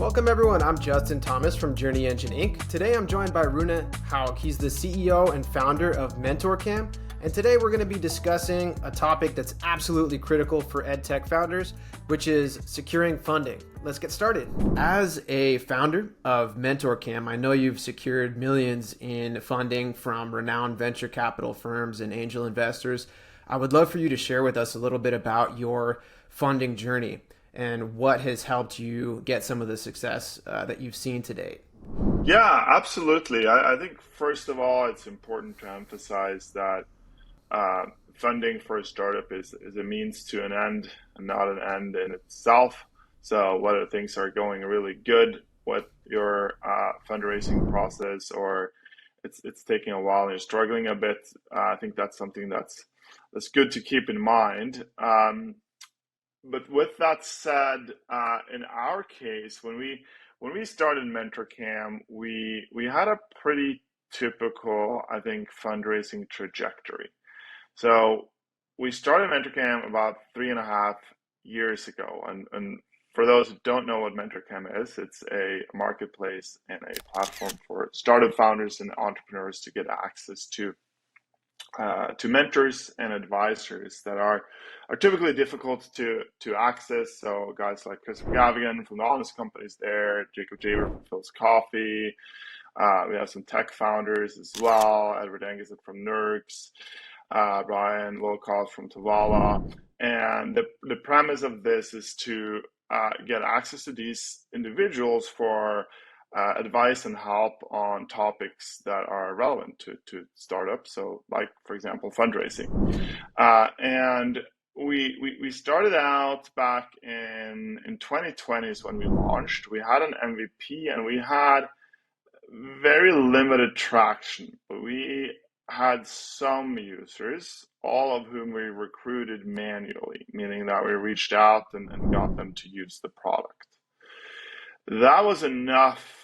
Welcome everyone, I'm Justin Thomas from Journey Engine Inc. Today I'm joined by Rune Hauge. He's the CEO and founder of Mentor.cam. And today we're going to be discussing a topic that's absolutely critical for EdTech founders, which is securing funding. Let's get started. As a founder of Mentor.cam, I know you've secured millions in funding from renowned venture capital firms and angel investors. I would love for you to share with us a little bit about your funding journey and what has helped you get some of the success that you've seen to date. Yeah, absolutely. I think first of all, it's important to emphasize that funding for a startup is a means to an end and not an end in itself. So whether things are going really good with your fundraising process or it's taking a while and you're struggling a bit, I think that's something that's good to keep in mind. But with that said, in our case, when we started Mentor.cam, we had a pretty typical, I think, fundraising trajectory. So we started Mentor.cam about 3.5 years ago, and for those who don't know what Mentor.cam is, it's a marketplace and a platform for startup founders and entrepreneurs to get access to mentors and advisors that are typically difficult to access. So guys like Chris McGavigan from the Honest Companies there, Jacob Jaber from Phil's Coffee. We have some tech founders as well, Edward Angus from Nerds, Brian Wilcox from Tavala. And the premise of this is to get access to these individuals for advice and help on topics that are relevant to startups. So like, for example, fundraising. And we started out back in 2020 is when we launched. We had an MVP and we had very limited traction, but we had some users, all of whom we recruited manually, meaning that we reached out and got them to use the product. That was enough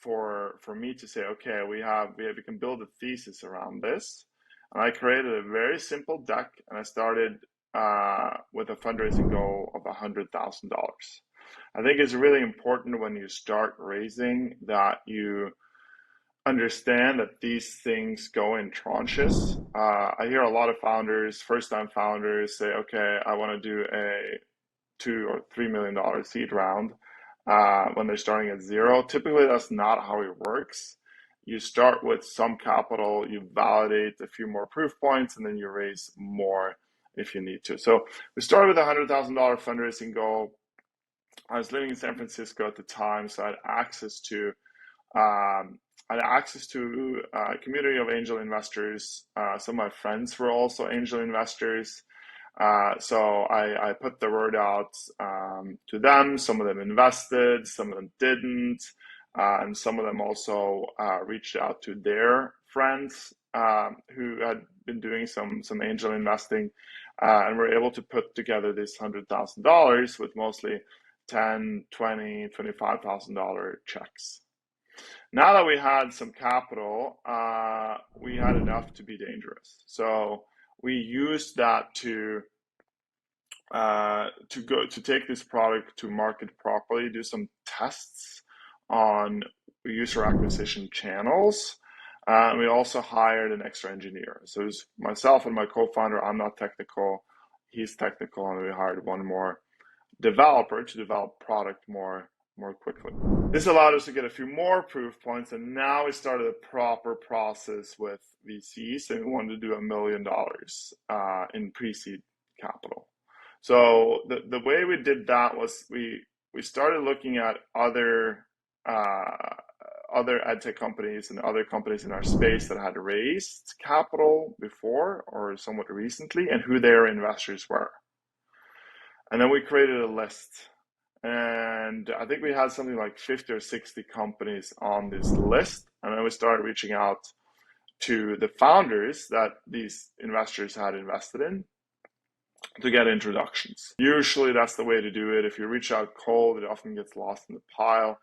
for me to say, okay, we can build a thesis around this. And I created a very simple deck, and I started with a fundraising goal of $100,000. I think it's really important when you start raising that you understand that these things go in tranches. I hear a lot of founders, first-time founders, say, okay, I want to do a $2 or $3 million seed round. When they're starting at zero. Typically, that's not how it works. You start with some capital, you validate a few more proof points, and then you raise more if you need to. So we started with a $100,000 fundraising goal. I was living in San Francisco at the time, so I had access to a community of angel investors. Some of my friends were also angel investors. So I put the word out to them. Some of them invested, some of them didn't, and some of them also reached out to their friends who had been doing some angel investing, and were able to put together this $100,000 with mostly $10,000, $20,000, $25,000 checks. Now that we had some capital, we had enough to be dangerous. So we used that to take this product to market properly, do some tests on user acquisition channels. We also hired an extra engineer. So it was myself and my co-founder. I'm not technical, he's technical, and we hired one more developer to develop product more quickly. This allowed us to get a few more proof points, and now we started a proper process with VCs, and we wanted to do $1 million in pre-seed capital. So the way we did that was we started looking at other EdTech companies and other companies in our space that had raised capital before or somewhat recently, and who their investors were. And then we created a list. And I think we had something like 50 or 60 companies on this list. And then we started reaching out to the founders that these investors had invested in to get introductions. Usually that's the way to do it. If you reach out cold, it often gets lost in the pile.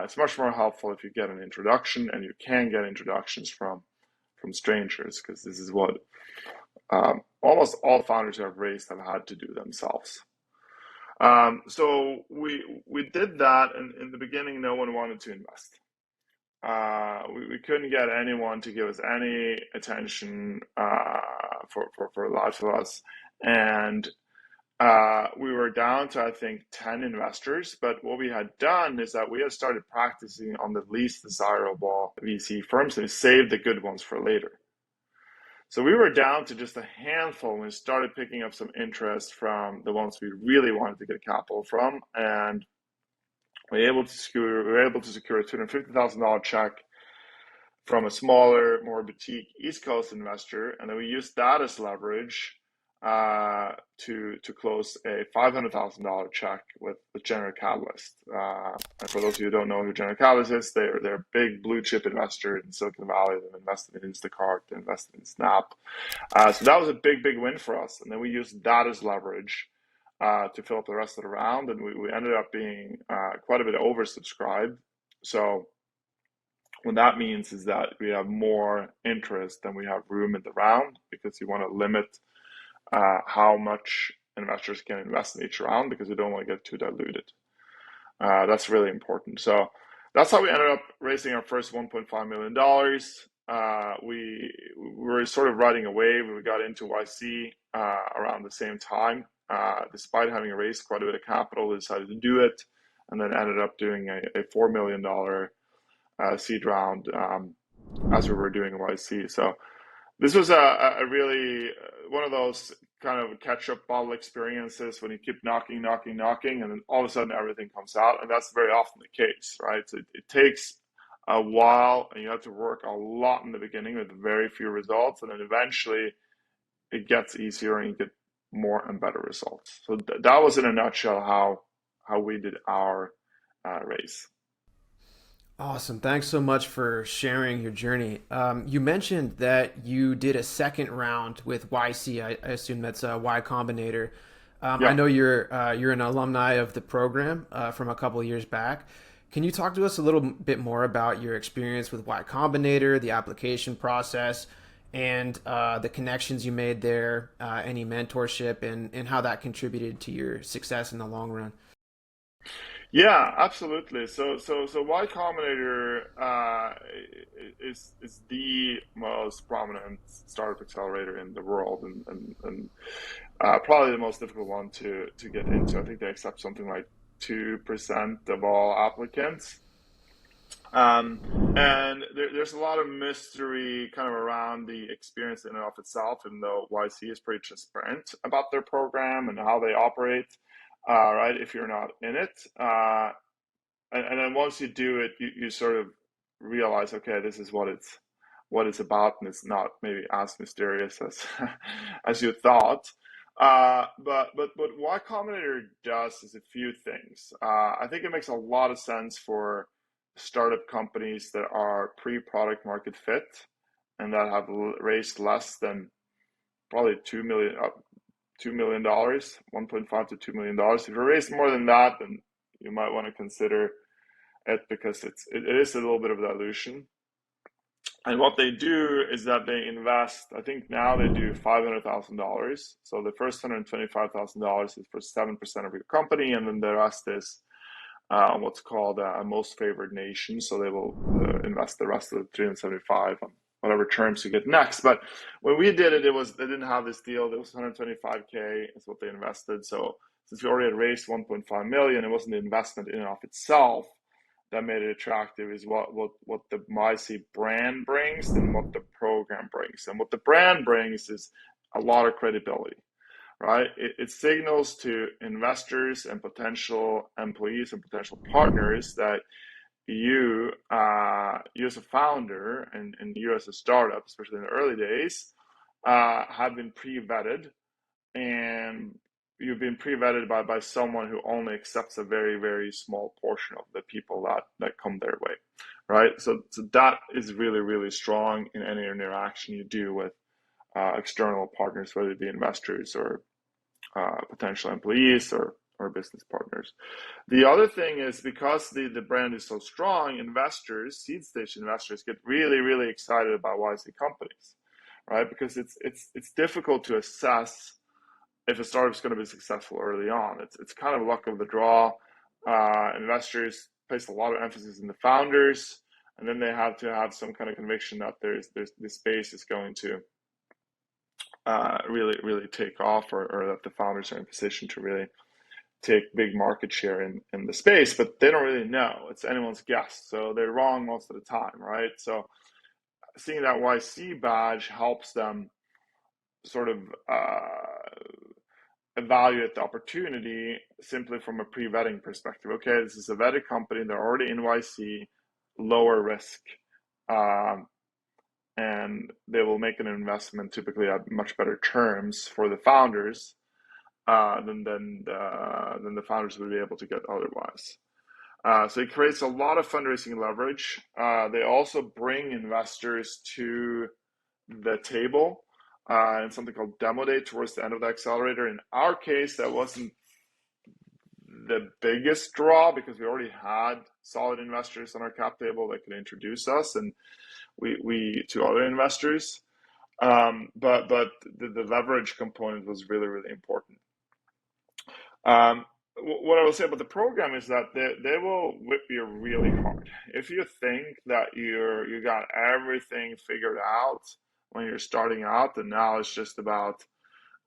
It's much more helpful if you get an introduction, and you can get introductions from strangers, because this is what almost all founders who have raised have had to do themselves. So we did that, and in the beginning, no one wanted to invest. We couldn't get anyone to give us any attention for lots of us, and we were down to I think 10 investors. But what we had done is that we had started practicing on the least desirable VC firms and saved the good ones for later. So we were down to just a handful and we started picking up some interest from the ones we really wanted to get capital from, and we were able to secure a $250,000 check from a smaller, more boutique East Coast investor, and then we used that as leverage to close a $500,000 check with General Catalyst. And for those of you who don't know who General Catalyst is, they're a big blue chip investor in Silicon Valley. They've invested in Instacart, they invested in Snap. So that was a big win for us, and then we used that as leverage to fill up the rest of the round, and we ended up being quite a bit oversubscribed. So what that means is that we have more interest than we have room in the round, because you want to limit how much investors can invest in each round, because we don't want to get too diluted. That's really important. So that's how we ended up raising our first $1.5 million. We were sort of riding a wave. We got into YC around the same time. Despite having raised quite a bit of capital, we decided to do it, and then ended up doing a $4 million seed round as we were doing YC. So this was a really one of those kind of catch-up bottle experiences when you keep knocking, and then all of a sudden everything comes out, and that's very often the case, right? So it takes a while, and you have to work a lot in the beginning with very few results, and then eventually it gets easier and you get more and better results. So that was in a nutshell how we did our race. Awesome. Thanks so much for sharing your journey. You mentioned that you did a second round with YC. I assume that's Y Combinator. I Yeah. know you're an alumni of the program from a couple of years back. Can you talk to us a little bit more about your experience with Y Combinator, the application process, and the connections you made there, any mentorship, and how that contributed to your success in the long run? Yeah, absolutely. So Y Combinator is the most prominent startup accelerator in the world, and probably the most difficult one to get into. I think they accept something like 2% of all applicants. And there's a lot of mystery kind of around the experience in and of itself, even though YC is pretty transparent about their program and how they operate, right? If you're not in it. And then once you do it, you sort of realize, okay, this is what it's about, and it's not maybe as mysterious as as you thought. But what Y Combinator does is a few things. I think it makes a lot of sense for startup companies that are pre-product market fit and that have raised less than probably $2 million, 1.5 to $2 million. If you raise more than that, then you might want to consider it, because it is a little bit of dilution. And what they do is that they invest, I think now they do $500,000. So the first $125,000 is for 7% of your company, and then the rest is what's called a most favored nation. So they will invest the rest of the 375 on whatever terms you get next. But when we did it, they didn't have this deal. It was 125K is what they invested. So since we already had raised 1.5 million, it wasn't the investment in and of itself that made it attractive, is what the YC brand brings and what the program brings. And what the brand brings is a lot of credibility, right? It signals to investors and potential employees and potential partners that you as a founder and you as a startup, especially in the early days, have been pre-vetted, and you've been pre-vetted by someone who only accepts a very small portion of the people that come their way, right? So that is really strong in any interaction you do with external partners, whether it be investors or potential employees or business partners. The other thing is, because the brand is so strong, investors, seed stage investors, get really excited about YC companies, right? Because it's difficult to assess if a startup's going to be successful early on. It's kind of luck of the draw. Investors place a lot of emphasis in the founders, and then they have to have some kind of conviction that there's this space is going to really take off, or that the founders are in position to really take big market share in the space, but they don't really know. It's anyone's guess. So they're wrong most of the time, right? So seeing that YC badge helps them sort of evaluate the opportunity simply from a pre-vetting perspective. Okay, this is a vetted company, they're already in YC, lower risk, and they will make an investment typically at much better terms for the founders than the founders would be able to get otherwise. So it creates a lot of fundraising leverage. They also bring investors to the table and something called demo day towards the end of the accelerator. In our case, that wasn't the biggest draw because we already had solid investors on our cap table that could introduce us and we to other investors. But the leverage component was really important. What I will say about the program is that they will whip you really hard. If you think that you got everything figured out when you're starting out, and now it's just about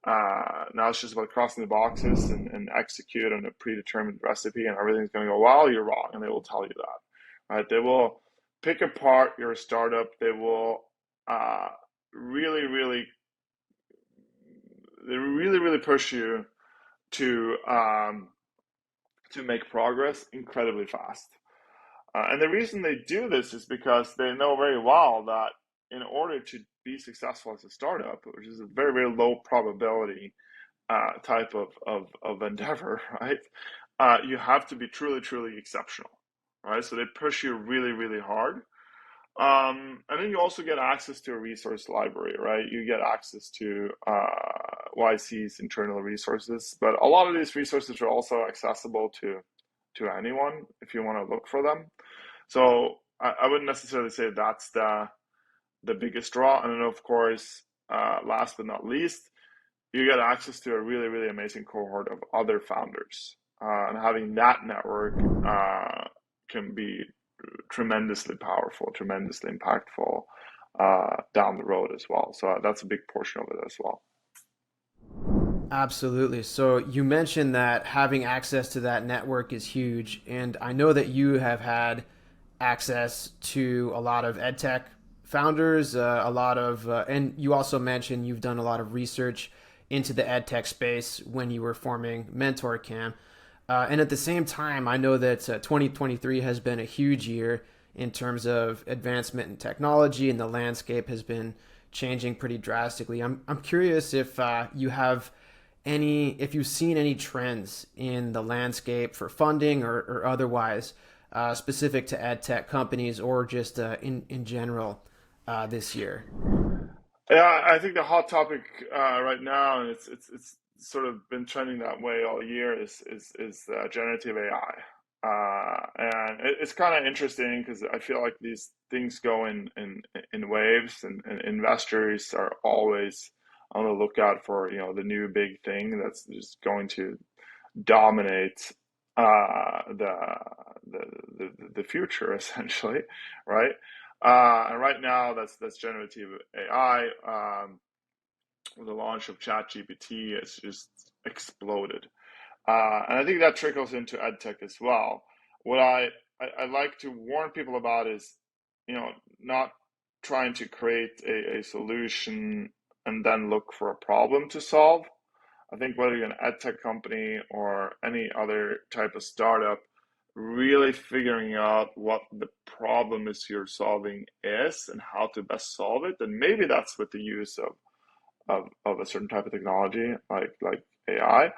crossing the boxes and execute on a predetermined recipe and everything's going to go well, you're wrong, and they will tell you that. Right? They will pick apart your startup. They will really push you to make progress incredibly fast. And the reason they do this is because they know very well that in order to be successful as a startup, which is a very low probability type of endeavor, right? You have to be truly exceptional, right? So they push you really hard. And then you also get access to a resource library, right? You get access to YC's internal resources, but a lot of these resources are also accessible to anyone if you want to look for them. So I wouldn't necessarily say that's the biggest draw. And then of course, last but not least, you get access to a really amazing cohort of other founders, and having that network can be tremendously powerful, tremendously impactful down the road as well. So that's a big portion of it as well. Absolutely. So you mentioned that having access to that network is huge, and I know that you have had access to a lot of EdTech founders, and you also mentioned you've done a lot of research into the EdTech space when you were forming Mentor.cam. And at the same time, I know that 2023 has been a huge year in terms of advancement in technology, and the landscape has been changing pretty drastically. I'm curious if if you've seen any trends in the landscape for funding or otherwise specific to EdTech companies or just in general this year. Yeah, I think the hot topic right now, and it's sort of been trending that way all year, is generative AI. And it's kind of interesting because I feel like these things go in waves, and investors are always on the lookout for the new big thing that's just going to dominate the future essentially, right? And right now that's generative AI. With the launch of ChatGPT, it's just exploded. And I think that trickles into EdTech as well. What I like to warn people about is, not trying to create a solution and then look for a problem to solve. I think whether you're an EdTech company or any other type of startup, really figuring out what the problem is you're solving is and how to best solve it. And maybe that's with the use of a certain type of technology like AI.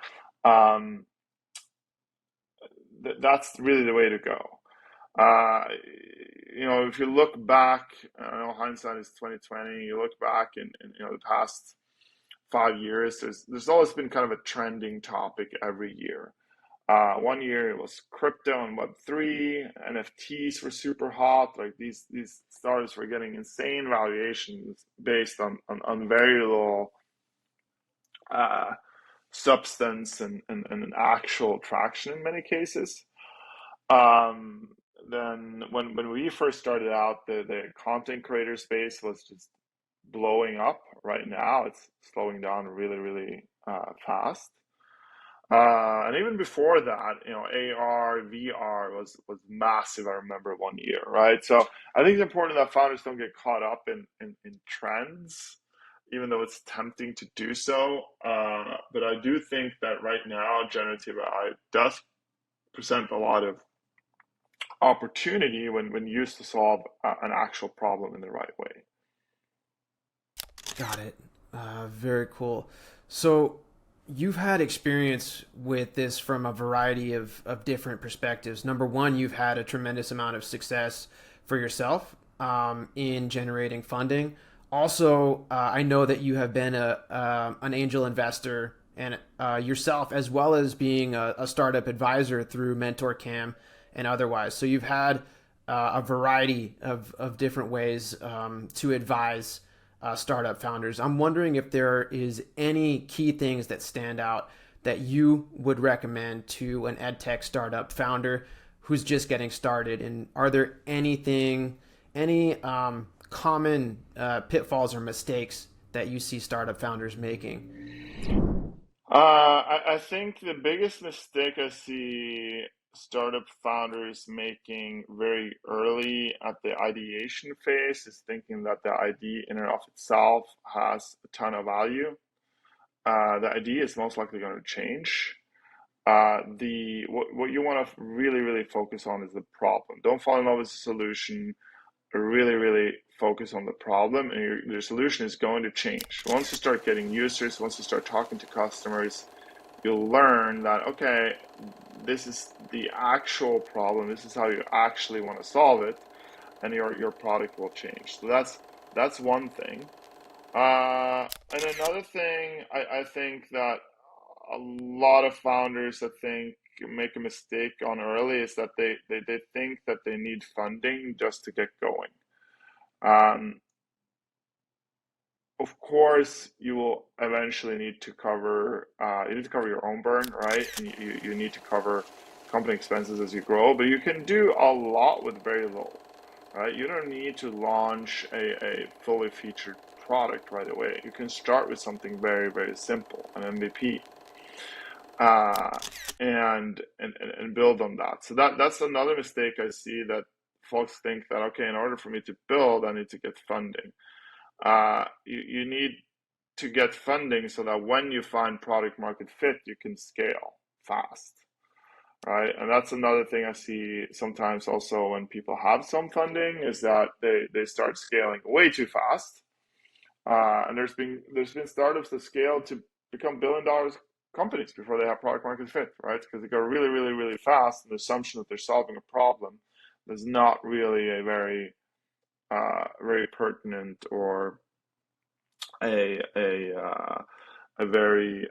That's really the way to go. If you look back, I know hindsight is 2020. You look back in the past 5 years, there's always been kind of a trending topic every year. One year it was crypto and Web3, NFTs were super hot. Like these startups were getting insane valuations based on very little substance and an actual traction in many cases. Um, then when we first started out, the content creator space was just blowing up. Right now, it's slowing down really, really fast. And even before that, AR, VR was massive. I remember one year, right? So I think it's important that founders don't get caught up in trends, even though it's tempting to do so. But I do think that right now, generative AI does present a lot of opportunity when used to solve an actual problem in the right way. Got it. Very cool. So you've had experience with this from a variety of different perspectives. Number one, you've had a tremendous amount of success for yourself in generating funding. Also, I know that you have been an angel investor and yourself, as well as being a startup advisor through Mentor.cam and otherwise. So you've had a variety of different ways to advise startup founders. I'm wondering if there is any key things that stand out that you would recommend to an EdTech startup founder who's just getting started, and are there any common pitfalls or mistakes that you see startup founders making? I think the biggest mistake I see startup founders making very early at the ideation phase is thinking that the idea in and of itself has a ton of value. The idea is most likely going to change. The what you want to really focus on is the problem. Don't fall in love with the solution. Really focus on the problem, and your solution is going to change. Once you start getting users, once you start talking to customers, you'll learn that, okay, this is the actual problem, this is how you actually want to solve it, and your product will change. So that's one thing. And another thing, I think that a lot of founders, I think, make a mistake on early is that they think that they need funding just to get going. Um, of course, you will eventually need to cover your own burn, right? And you need to cover company expenses as you grow, but you can do a lot with very little, right? You don't need to launch a fully featured product right away. You can start with something very simple, an MVP, uh, and build on that. So that's another mistake I see, that folks think that, okay, in order for me to build, I need to get funding. You need to get funding so that when you find product market fit, you can scale fast, right? And that's another thing I see sometimes also when people have some funding, is that they start scaling way too fast. And there's been startups that scale to become $1 billion companies before they have product market fit, right? Because they go really fast, and the assumption that they're solving a problem is not really a very pertinent or a very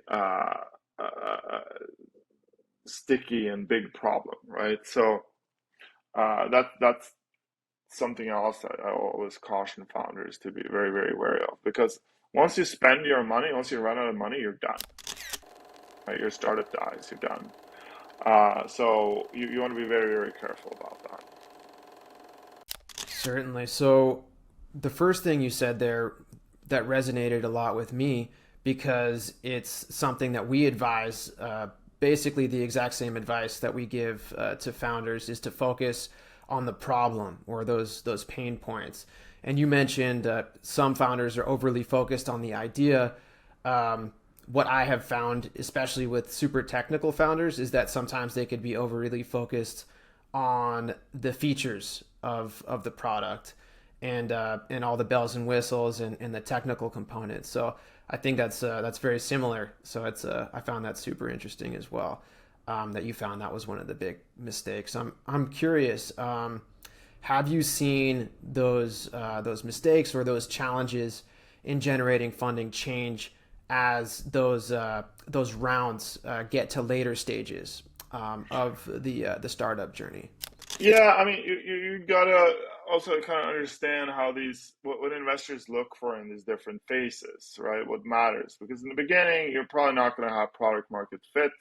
sticky and big problem, right? So that's something else that I always caution founders to be very wary of, because once you spend your money, once you run out of money, you're done. Right? Your startup dies. You're done. So you want to be very careful about that. Certainly. So the first thing you said there that resonated a lot with me, because it's something that we advise, basically the exact same advice that we give to founders, is to focus on the problem or those pain points. And you mentioned some founders are overly focused on the idea. What I have found, especially with super technical founders, is that sometimes they could be overly focused on the features of the product and all the bells and whistles and the technical components. So I think that's very similar. So I found that super interesting as well. That you found that was one of the big mistakes. I'm curious. Have you seen those mistakes or those challenges in generating funding change as those rounds get to later stages of the startup journey? Yeah, I mean, you gotta also kind of understand how what investors look for in these different phases, right? What matters, because in the beginning you're probably not going to have product market fit,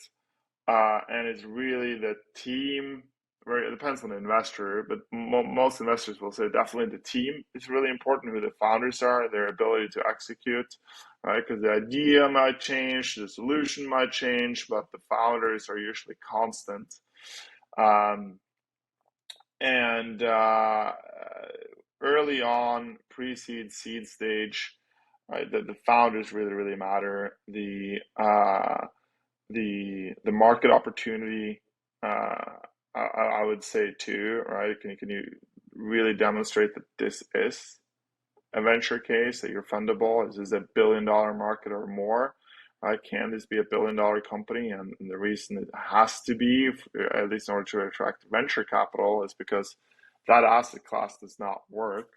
and it's really the team. Right, it depends on the investor, but most investors will say definitely the team is really important. Who the founders are, their ability to execute, right? Because the idea might change, the solution might change, but the founders are usually constant. Um, and Early on, pre-seed, seed stage, right? The founders really matter. The market opportunity, I would say too, right? Can you really demonstrate that this is a venture case, that you're fundable? Is this $1 billion market or more? Right? Can this be $1 billion company? And the reason it has to be, at least in order to attract venture capital, is because that asset class does not work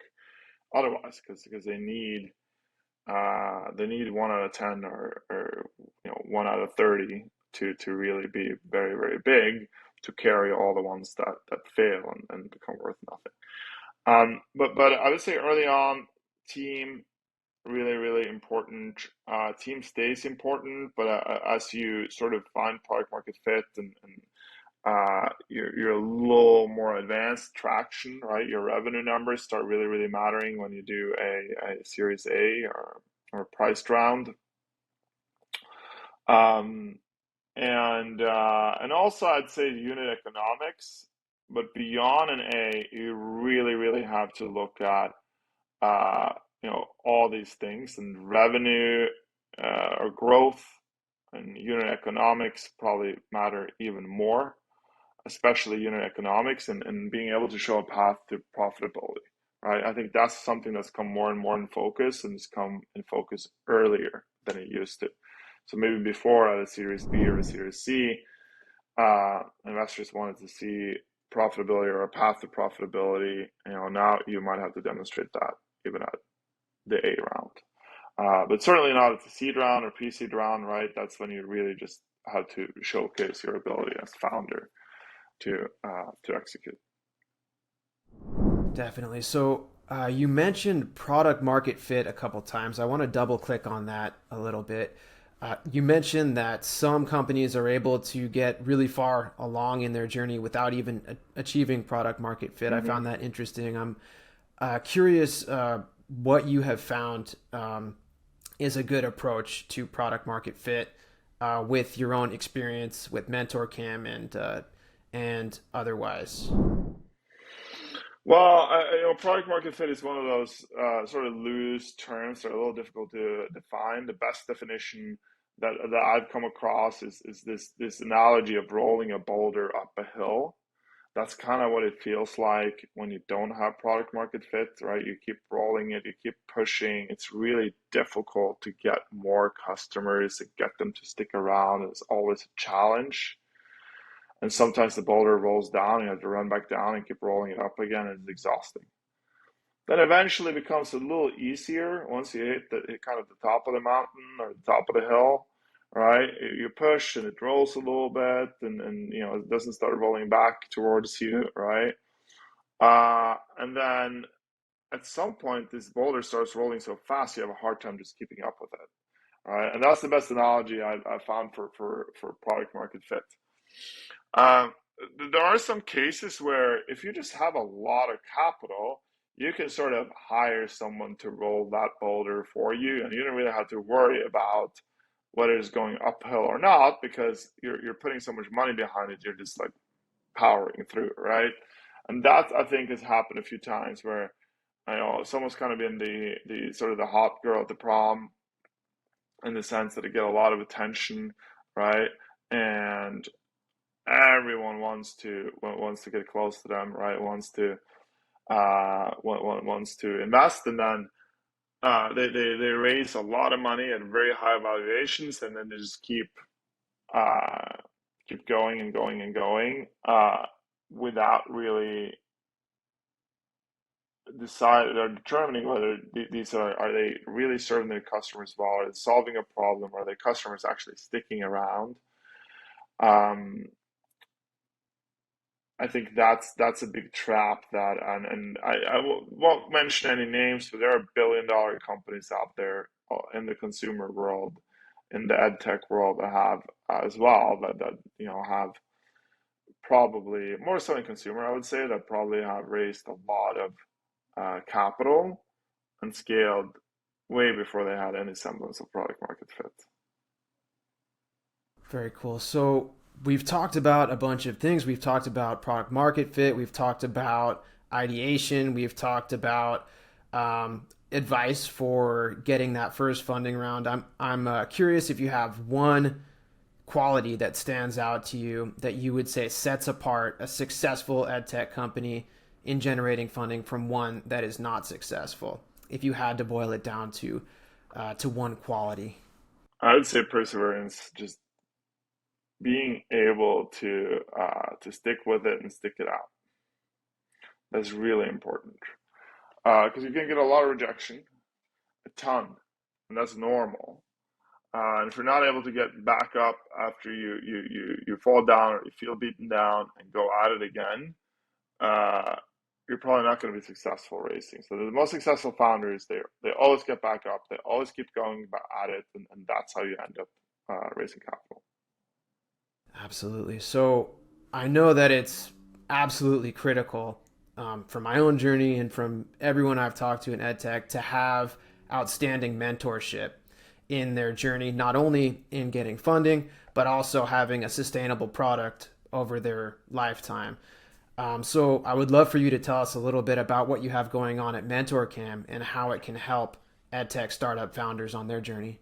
otherwise, because they need 1 out of 10 or 1 out of 30 to really be very big, to carry all the ones that fail and become worth nothing. But I would say early on, team really important. Team stays important, but as you sort of find product market fit and you're a little more advanced traction, right? Your revenue numbers start really mattering when you do a Series A or priced round. And also I'd say unit economics, but beyond an A, you really have to look at all these things, and revenue or growth and unit economics probably matter even more, especially unit economics and being able to show a path to profitability, right? I think that's something that's come more and more in focus, and it's come in focus earlier than it used to. So maybe before, at a Series B or a Series C, investors wanted to see profitability or a path to profitability. Now you might have to demonstrate that even at the A round, but certainly not at the seed round or pre-seed round, right? That's when you really just have to showcase your ability as founder to execute. Definitely. So you mentioned product market fit a couple times. I want to double click on that a little bit. You mentioned that some companies are able to get really far along in their journey without even achieving product market fit. I found that interesting. I'm curious what you have found is a good approach to product market fit with your own experience with Mentor.cam and otherwise. Well, product market fit is one of those sort of loose terms that are a little difficult to define. The best definition that I've come across is this analogy of rolling a boulder up a hill. That's kind of what it feels like when you don't have product market fit, right? You keep rolling it, you keep pushing. It's really difficult to get more customers and get them to stick around. It's always a challenge. And sometimes the boulder rolls down, and you have to run back down and keep rolling it up again, and it's exhausting. Then eventually it becomes a little easier once you hit kind of the top of the mountain or the top of the hill, right? You push and it rolls a little bit, and it doesn't start rolling back towards you, right? And then at some point this boulder starts rolling so fast you have a hard time just keeping up with it, right? And that's the best analogy I found for product market fit. Um, there are some cases where if you just have a lot of capital, you can sort of hire someone to roll that boulder for you, and you don't really have to worry about whether it's going uphill or not, because you're putting so much money behind it. You're just like powering through, right? And that, I think, has happened a few times where someone's kind of been the sort of the hot girl at the prom, in the sense that they get a lot of attention, right? And everyone wants to get close to them, right? Wants to invest, and then they raise a lot of money at very high valuations, and then they just keep going and going and going without really deciding or determining whether these are they really serving their customers well, are they solving a problem, are their customers actually sticking around. Um, I think that's a big trap that, and won't mention any names, but there are billion-dollar companies out there in the consumer world, in the EdTech world that have as well that have probably more so in consumer, I would say, that probably have raised a lot of capital and scaled way before they had any semblance of product market fit. Very cool. So we've talked about a bunch of things. We've talked about product market fit. We've talked about ideation. We've talked about advice for getting that first funding round. I'm curious if you have one quality that stands out to you that you would say sets apart a successful ed tech company in generating funding from one that is not successful. If you had to boil it down to one quality. I would say perseverance, just being able to stick with it and stick it out. That's really important because you can get a lot of rejection, a ton, and that's normal. And if you're not able to get back up after you fall down or you feel beaten down and go at it again, you're probably not going to be successful racing. So the most successful founders, they always get back up, they always keep going at it, and that's how you end up raising capital. Absolutely. So I know that it's absolutely critical from my own journey and from everyone I've talked to in EdTech to have outstanding mentorship in their journey, not only in getting funding, but also having a sustainable product over their lifetime. So I would love for you to tell us a little bit about what you have going on at Mentor.cam and how it can help EdTech startup founders on their journey.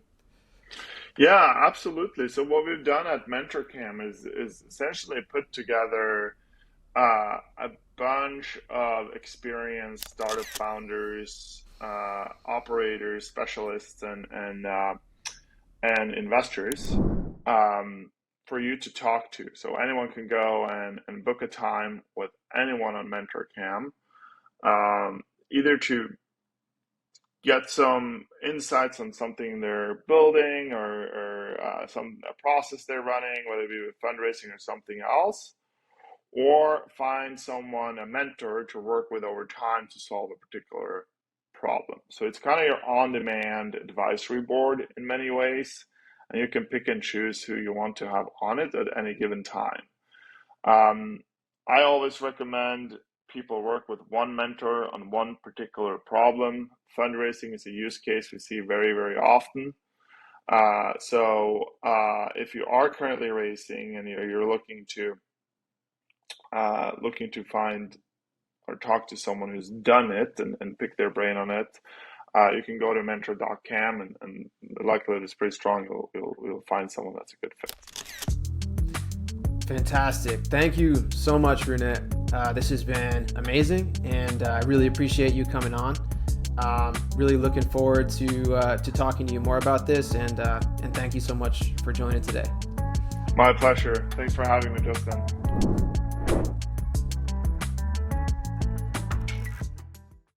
Yeah, absolutely. So what we've done at Mentor.cam is essentially put together a bunch of experienced startup founders, operators, specialists, and investors for you to talk to. So anyone can go and book a time with anyone on Mentor.cam, either to get some insights on something they're building or a process they're running, whether it be with fundraising or something else, or find someone, a mentor, to work with over time to solve a particular problem. So it's kind of your on-demand advisory board in many ways, and you can pick and choose who you want to have on it at any given time. I always recommend people work with one mentor on one particular problem. Fundraising is a use case we see very, very often. So if you are currently raising and you're looking to find or talk to someone who's done it and pick their brain on it, you can go to Mentor.cam and the likelihood is pretty strong you'll find someone that's a good fit. Fantastic. Thank you so much, Rune. This has been amazing, and I really appreciate you coming on. Really looking forward to talking to you more about this, and thank you so much for joining today. My pleasure. Thanks for having me, Justin.